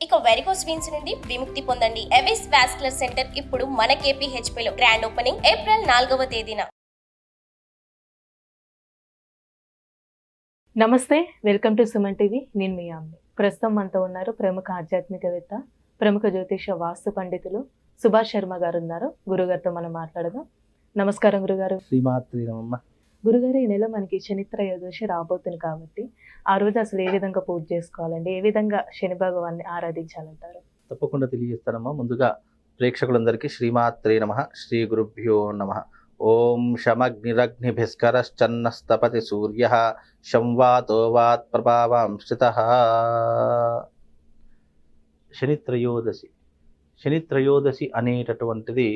ఇక varicose veins నుండి విముక్తి పొందండి. ఎవిస్ వాస్కులర్ సెంటర్ ఇప్పుడు మన KPHP లో గ్రాండ్ ఓపెనింగ్ ఏప్రిల్ 4వ తేదీన. నమస్తే, వెల్కమ్ టు సుమన్ టీవీ. నేను మీ అమ్మి. ప్రస్తుతం మనతో ఉన్నారు ప్రముఖ ఆధ్యాత్మికవేత్త, ప్రముఖ జ్యోతిష వాస్తు పండితులు సుభాష్ శర్మ గారు ఉన్నారు. గురుగారితో మనం మాట్లాడదాం. నమస్కారం గురుగారు. శ్రీమాత్రి నమః. గురుగారు, ఈ నెల మనకి శని త్రయోదశి రాబోతుంది కాబట్టి ఆ రోజు అసలు ఏ విధంగా పూజ చేసుకోవాలండి, ఏ విధంగా శని భగవాన్ని ఆరాధించాలంటారు? తప్పకుండా తెలియజేస్తానమ్మా. ముందుగా ప్రేక్షకులందరికీ శ్రీమాత్రే నమః, శ్రీ గురుభ్యో నమః. ఓం శమగ్నిరగ్నిభిస్కరశ్చన్నస్తపతి సూర్యః శంవాతో వాత్ ప్రభావాంశ్చితః. శని త్రయోదశి అనేటటువంటిది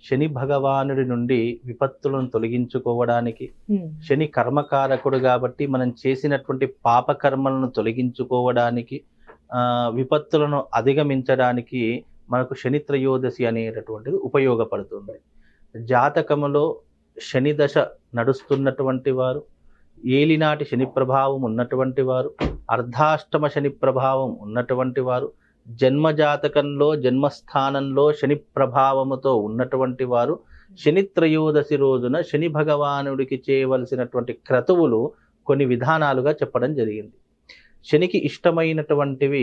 శని భగవానుడి నుండి విపత్తులను తొలగించుకోవడానికి, శని కర్మకారకుడు కాబట్టి మనం చేసినటువంటి పాపకర్మలను తొలగించుకోవడానికి, విపత్తులను అధిగమించడానికి మనకు శని త్రయోదశి అనేటటువంటిది ఉపయోగపడుతుంది. జాతకములో శని దశ నడుస్తున్నటువంటి వారు, ఏలినాటి శని ప్రభావం ఉన్నటువంటి వారు, అర్ధాష్టమ శని ప్రభావం ఉన్నటువంటి వారు, జన్మజాతకంలో జన్మస్థానంలో శని ప్రభావముతో ఉన్నటువంటి వారు శని త్రయోదశి రోజున శని భగవానుడికి చేయవలసినటువంటి క్రతువులు కొన్ని విధానాలుగా చెప్పడం జరిగింది. శనికి ఇష్టమైనటువంటివి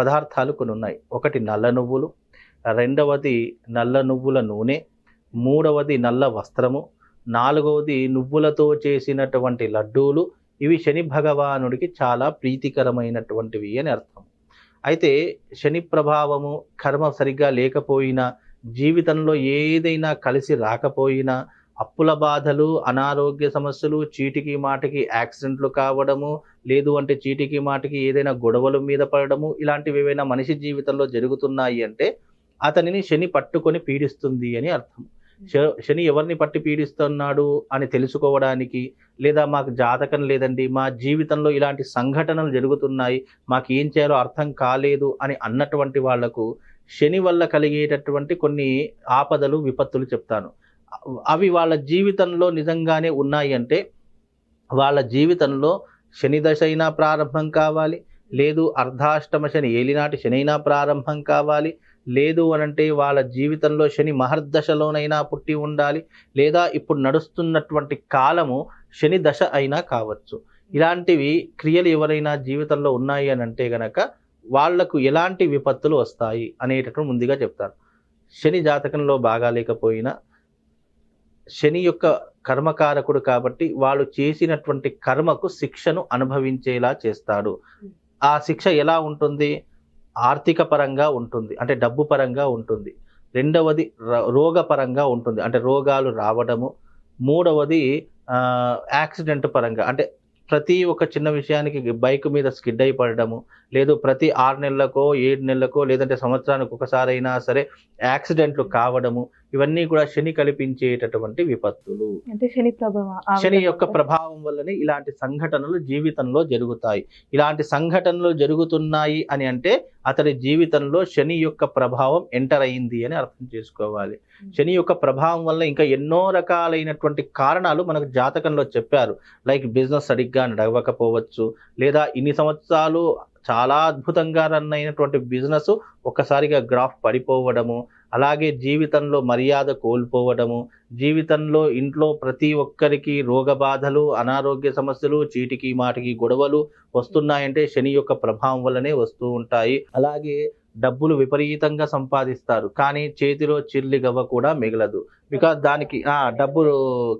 పదార్థాలు కొన్ని ఉన్నాయి. ఒకటి నల్ల నువ్వులు, రెండవది నల్ల నువ్వుల నూనె, మూడవది నల్ల వస్త్రము, నాలుగవది నువ్వులతో చేసినటువంటి లడ్డూలు. ఇవి శని భగవానుడికి చాలా ప్రీతికరమైనటువంటివి అని అర్థం. అయితే శని ప్రభావము, కర్మ సరిగ్గా లేకపోయినా, జీవితంలో ఏదైనా కలిసి రాకపోయినా, అప్పుల బాధలు, అనారోగ్య సమస్యలు, చీటికి మాటికి యాక్సిడెంట్లు కావడము, లేదు అంటే చీటికి మాటికి ఏదైనా గొడవల మీద పడడము, ఇలాంటివి ఏవైనా మనిషి జీవితంలో జరుగుతున్నాయి అంటే అతనిని శని పట్టుకొని పీడిస్తుంది అని అర్థం. శని ఎవరిని పట్టి పీడిస్తున్నాడు అని తెలుసుకోవడానికి, లేదా మాకు జాతకం లేదండి, మా జీవితంలో ఇలాంటి సంఘటనలు జరుగుతున్నాయి, మాకు ఏం చేయాలో అర్థం కాలేదు అని అన్నటువంటి వాళ్లకు శని వల్ల కలిగేటటువంటి కొన్ని ఆపదలు, విపత్తులు చెప్తాను. అవి వాళ్ళ జీవితంలో నిజంగానే ఉన్నాయి అంటే వాళ్ళ జీవితంలో శని దశ అయినా ప్రారంభం కావాలి, లేదు అర్ధాష్టమ శని ఏలినాటి శని అయినా ప్రారంభం కావాలి, లేదు అనంటే వాళ్ళ జీవితంలో శని మహర్దశలోనైనా పుట్టి ఉండాలి, లేదా ఇప్పుడు నడుస్తున్నటువంటి కాలము శని దశ అయినా కావచ్చు. ఇలాంటివి క్రియలు ఎవరైనా జీవితంలో ఉన్నాయి అని అంటే గనక వాళ్లకు ఎలాంటి విపత్తులు వస్తాయి అనేటటువంటి ముందుగా చెప్తారు. శని జాతకంలో బాగా లేకపోయినా శని యొక్క కర్మకారకుడు కాబట్టి వాళ్ళు చేసినటువంటి కర్మకు శిక్షను అనుభవించేలా చేస్తాడు. ఆ శిక్ష ఎలా ఉంటుంది? ఆర్థిక పరంగా ఉంటుంది, అంటే డబ్బు పరంగా ఉంటుంది. రెండవది రోగపరంగా ఉంటుంది, అంటే రోగాలు రావడము. మూడవది యాక్సిడెంట్ పరంగా, అంటే ప్రతి ఒక్క చిన్న విషయానికి బైక్ మీద స్కిడ్ అయి పడడము, లేదు ప్రతి 6 నెలలకో 7 నెలలకో లేదంటే సంవత్సరానికి ఒకసారి అయినా సరే యాక్సిడెంట్లు కావడము. ఇవన్నీ కూడా శని కల్పించేటటువంటి విపత్తులు. అంటే శని యొక్క ప్రభావం వల్లనే ఇలాంటి సంఘటనలు జీవితంలో జరుగుతాయి. ఇలాంటి సంఘటనలు జరుగుతున్నాయి అని అంటే అతని జీవితంలో శని యొక్క ప్రభావం ఎంటర్ అయింది అని అర్థం చేసుకోవాలి. శని యొక్క ప్రభావం వల్ల ఇంకా ఎన్నో రకాలైనటువంటి కారణాలు మనకు జాతకంలో చెప్పారు. లైక్ బిజినెస్ సరిగ్గా నడవకపోవచ్చు, లేదా ఇన్ని సంవత్సరాలు చాలా అద్భుతంగా రన్ అయినటువంటి బిజినెస్ ఒక్కసారిగా గ్రాఫ్ పడిపోవడము, అలాగే జీవితంలో మర్యాద కోల్పోవడము, జీవితంలో ఇంట్లో ప్రతి ఒక్కరికి రోగ బాధలు, అనారోగ్య సమస్యలు, చీటికి మాటికి గొడవలు వస్తున్నాయంటే శని యొక్క ప్రభావం వల్లనే వస్తూ ఉంటాయి. అలాగే డబ్బులు విపరీతంగా సంపాదిస్తారు, కానీ చేతిలో చిల్లి గవ్వ కూడా మిగలదు. బికాజ్ దానికి డబ్బులు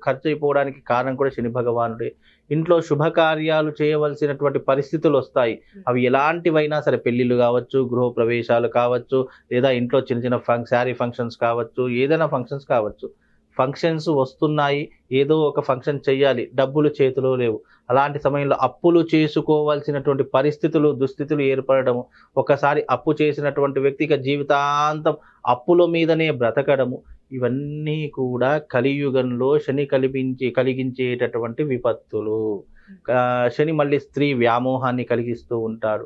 ఖర్చు అయిపోవడానికి కారణం కూడా శని భగవానుడే. ఇంట్లో శుభకార్యాలు చేయవలసినటువంటి పరిస్థితులు వస్తాయి. అవి ఎలాంటివైనా సరే, పెళ్లిళ్ళు కావచ్చు, గృహ ప్రవేశాలు కావచ్చు, లేదా ఇంట్లో చిన్న చిన్న శారీ ఫంక్షన్స్ కావచ్చు, ఏదైనా ఫంక్షన్స్ కావచ్చు. ఫంక్షన్స్ వస్తున్నాయి, ఏదో ఒక ఫంక్షన్ చెయ్యాలి, డబ్బులు చేతిలో లేవు. అలాంటి సమయంలో అప్పులు చేసుకోవాల్సినటువంటి పరిస్థితులు, దుస్థితులు ఏర్పడము. ఒకసారి అప్పు చేసినటువంటి వ్యక్తికి జీవితాంతం అప్పుల మీదనే బ్రతకడము. ఇవన్నీ కూడా కలియుగంలో శని కలిగించేటటువంటి విపత్తులు. శని మళ్ళీ స్త్రీ వ్యామోహాన్ని కలిగిస్తూ ఉంటాడు.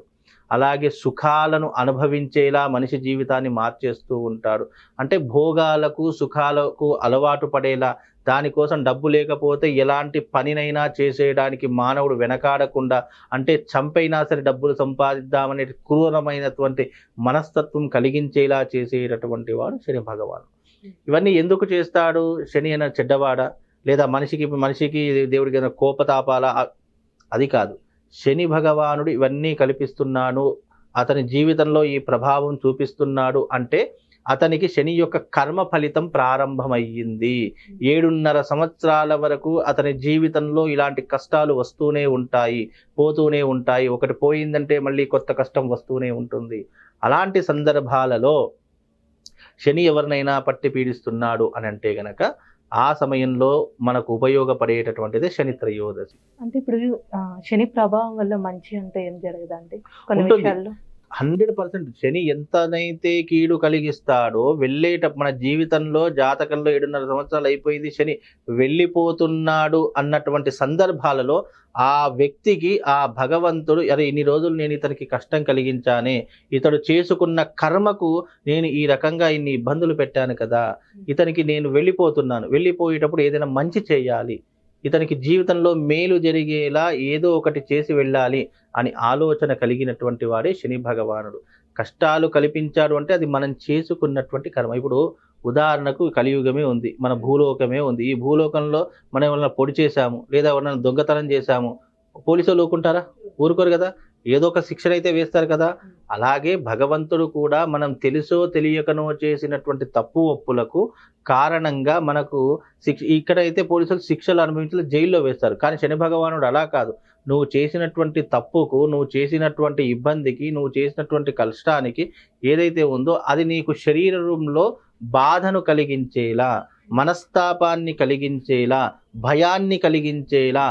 అలాగే సుఖాలను అనుభవించేలా మనిషి జీవితాన్ని మార్చేస్తూ ఉంటాడు. అంటే భోగాలకు, సుఖాలకు అలవాటు పడేలా, దానికోసం డబ్బు లేకపోతే ఎలాంటి పనినైనా చేసేయడానికి మానవుడు వెనకాడకుండా, అంటే చంపైనా సరే డబ్బులు సంపాదిద్దామనే క్రూరమైనటువంటి మనస్తత్వం కలిగించేలా చేసేటటువంటి వాడు శని భగవానుడు. ఇవన్నీ ఎందుకు చేస్తాడు? శని అనే చెడ్డవాడా, లేదా మనిషికి దేవుడికి ఏదైనా కోపతాపాలా? అది కాదు. శని భగవానుడు ఇవన్నీ కల్పిస్తున్నాడు, అతని జీవితంలో ఈ ప్రభావం చూపిస్తున్నాడు అంటే అతనికి శని యొక్క కర్మ ఫలితం ప్రారంభమయ్యింది. 7.5 సంవత్సరాల వరకు అతని జీవితంలో ఇలాంటి కష్టాలు వస్తూనే ఉంటాయి, పోతూనే ఉంటాయి. ఒకటి పోయిందంటే మళ్ళీ కొత్త కష్టం వస్తూనే ఉంటుంది. అలాంటి సందర్భాలలో శని ఎవరినైనా పట్టి పీడిస్తున్నాడు అని అంటే గనక ఆ సమయంలో మనకు ఉపయోగపడేటటువంటిది శని త్రయోదశి. అంటే ఇప్పుడు శని ప్రభావం వల్ల మంచి అంటే ఏం జరగదండి కొన్ని ఉంటుంది. విషయాల్లో? 100% శని ఎంతనైతే కీడు కలిగిస్తాడో మన జీవితంలో జాతకంలో 7.5 సంవత్సరాలు అయిపోయింది, శని వెళ్ళిపోతున్నాడు అన్నటువంటి సందర్భాలలో ఆ వ్యక్తికి ఆ భగవంతుడు, అరే ఇన్ని రోజులు నేను ఇతనికి కష్టం కలిగించానే, ఇతడు చేసుకున్న కర్మకు నేను ఈ రకంగా ఇన్ని ఇబ్బందులు పెట్టాను కదా, ఇతనికి నేను వెళ్ళిపోతున్నాను, వెళ్ళిపోయేటప్పుడు ఏదైనా మంచి చేయాలి, ఇతనికి జీవితంలో మేలు జరిగేలా ఏదో ఒకటి చేసి వెళ్ళాలి అని ఆలోచన కలిగినటువంటి వాడే శని భగవానుడు. కష్టాలు కల్పించాడు అంటే అది మనం చేసుకున్నటువంటి కర్మ. ఇప్పుడు ఉదాహరణకు కలియుగమే ఉంది, మన భూలోకమే ఉంది. ఈ భూలోకంలో మనం ఎవరైనా పొడి చేశాము, లేదా ఎవరైనా దొంగతనం చేశాము, పోలీసులు ఊరుకుంటారా? ఊరుకోరు కదా, ఏదో ఒక శిక్షణ అయితే వేస్తారు కదా. అలాగే భగవంతుడు కూడా మనం తెలుసో తెలియకనో చేసినటువంటి తప్పు ఒప్పులకు కారణంగా మనకు ఇక్కడైతే పోలీసులు శిక్షలు అనుభవించాలి, జైల్లో వేస్తారు. కానీ శని భగవానుడు అలా కాదు. నువ్వు చేసినటువంటి తప్పుకు, నువ్వు చేసినటువంటి ఇబ్బందికి, నువ్వు చేసినటువంటి కష్టానికి ఏదైతే ఉందో అది నీకు శరీరంలో బాధను కలిగించేలా, మనస్తాపాన్ని కలిగించేలా, భయాన్ని కలిగించేలా,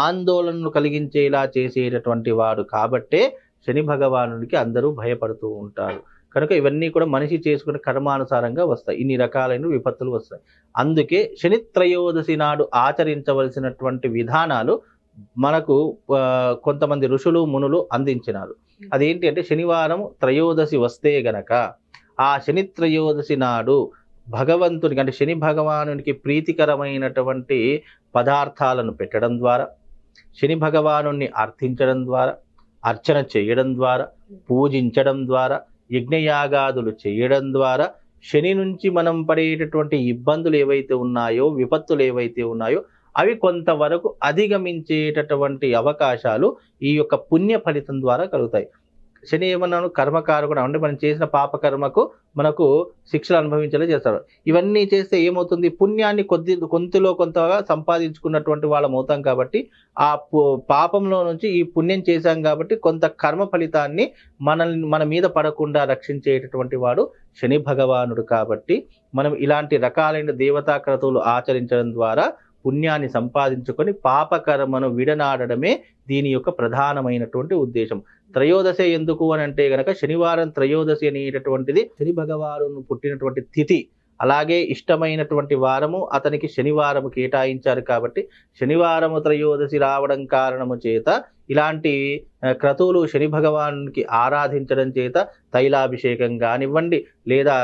ఆందోళనను కలిగించేలా చేసేటటువంటి వాడు కాబట్టే శని భగవానుడికి అందరూ భయపడుతూ ఉంటారు. కనుక ఇవన్నీ కూడా మనిషి చేసుకునే కర్మానుసారంగా వస్తాయి, ఇన్ని రకాలైన విపత్తులు వస్తాయి. అందుకే శని త్రయోదశి నాడు ఆచరించవలసినటువంటి విధానాలు మనకు కొంతమంది ఋషులు మునులు అందించినారు. అదేంటి అంటే శనివారం త్రయోదశి వస్తే గనక ఆ శని త్రయోదశి నాడు భగవంతునికి అంటే శని భగవానునికి ప్రీతికరమైనటువంటి పదార్థాలను పెట్టడం ద్వారా, శని భగవానుని అర్థించడం ద్వారా, అర్చన చేయడం ద్వారా, పూజించడం ద్వారా, యజ్ఞయాగాదులు చేయడం ద్వారా శని నుంచి మనం పడేటటువంటి ఇబ్బందులు ఏవైతే ఉన్నాయో, విపత్తులు ఏవైతే ఉన్నాయో అవి కొంతవరకు అధిగమించేటటువంటి అవకాశాలు ఈ యొక్క పుణ్య ఫలితం ద్వారా కలుగుతాయి. శని ఏమన్నాను? కర్మకారకుడు, అంటే మనం చేసిన పాపకర్మకు మనకు శిక్షలు అనుభవించేలా చేస్తాడు. ఇవన్నీ చేస్తే ఏమవుతుంది? పుణ్యాన్ని కొంతలో కొంతగా సంపాదించుకున్నటువంటి వాళ్ళం అవుతాం కాబట్టి ఆ పాపంలో నుంచి ఈ పుణ్యం చేశాం కాబట్టి కొంత కర్మ ఫలితాన్ని మన మీద పడకుండా రక్షించేటటువంటి వాడు శని భగవానుడు. కాబట్టి మనం ఇలాంటి రకాలైన దేవతా క్రతువులు ఆచరించడం ద్వారా పుణ్యాన్ని సంపాదించుకొని పాపకర్మను విడనాడడమే దీని యొక్క ప్రధానమైనటువంటి ఉద్దేశం. త్రయోదశి ఎందుకు అని అంటే గనక శనివారం త్రయోదశి అనేటటువంటిది శని భగవాను పుట్టినటువంటి తిథి, అలాగే ఇష్టమైనటువంటి వారము అతనికి శనివారము కేటాయించారు కాబట్టి శనివారము త్రయోదశి రావడం కారణము చేత ఇలాంటి క్రతువులు శని భగవానునికి ఆరాధించడం చేత తైలాభిషేకం కానివ్వండి, లేదా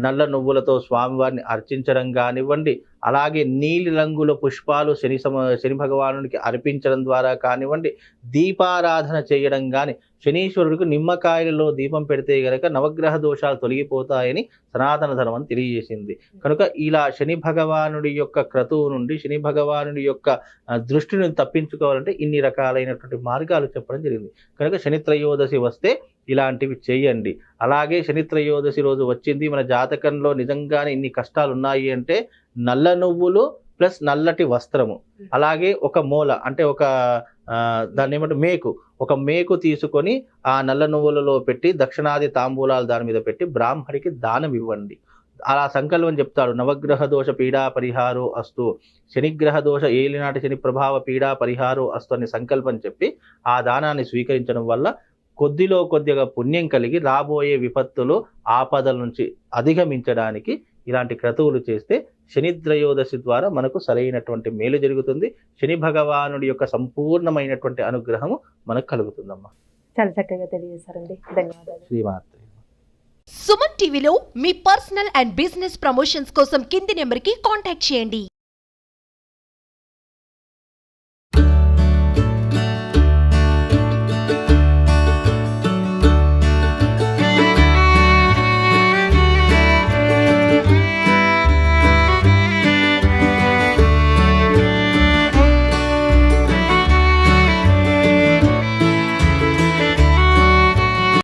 నల్ల నువ్వులతో స్వామివారిని అర్చించడం కానివ్వండి, అలాగే నీలి రంగుల పుష్పాలు శని భగవానునికి అర్పించడం ద్వారా కానివ్వండి, దీపారాధన చేయడం కానీ, శనీశ్వరుడికి నిమ్మకాయలలో దీపం పెడితే గనక నవగ్రహ దోషాలు తొలగిపోతాయని సనాతన ధర్మం తెలియజేసింది. కనుక ఇలా శని భగవానుడి యొక్క క్రతువు నుండి, శని భగవానుడి యొక్క దృష్టిని తప్పించుకోవాలంటే ఇన్ని రకాలైనటువంటి మార్గాలు చెప్పడం జరిగింది. కనుక శని త్రయోదశి వస్తే ఇలాంటివి చేయండి. అలాగే శని త్రయోదశి రోజు వచ్చింది, మన జాతకంలో నిజంగానే ఇన్ని కష్టాలు ఉన్నాయి అంటే నల్ల నువ్వులు ప్లస్ నల్లటి వస్త్రము, అలాగే ఒక మూల అంటే దాన్ని ఏమంటే ఒక మేకు తీసుకొని ఆ నల్ల నువ్వులలో పెట్టి దక్షిణాది తాంబూలాలు దాని మీద పెట్టి బ్రాహ్మడికి దానం ఇవ్వండి. అలా సంకల్పం చెప్తాడు, నవగ్రహ దోష పీడా పరిహారో అస్తు, శనిగ్రహ దోష ఏలినాటి శని ప్రభావ పీడా పరిహారో అస్తు అని సంకల్పం చెప్పి ఆ దానాన్ని స్వీకరించడం వల్ల కొద్దిగా పుణ్యం కలిగి రాబోయే విపత్తులు ఆపదల నుంచి అధిగమించడానికి ఇలాంటి క్రతువులు చేస్తే శని త్రయోదశి ద్వారా మనకు సరైనటువంటి మేలు జరుగుతుంది. శని భగవానుడి యొక్క సంపూర్ణమైనటువంటి అనుగ్రహము మనకు కలుగుతుందమ్మా. చాలా చక్కగా తెలియజేశారండి, ధన్యవాదాలు. శ్రీమాత్రే. సుమన్ టీవీలో మీ పర్సనల్ అండ్ బిజినెస్ ప్రమోషన్స్ కోసం కింది నెంబర్కి కాంటాక్ట్ చేయండి.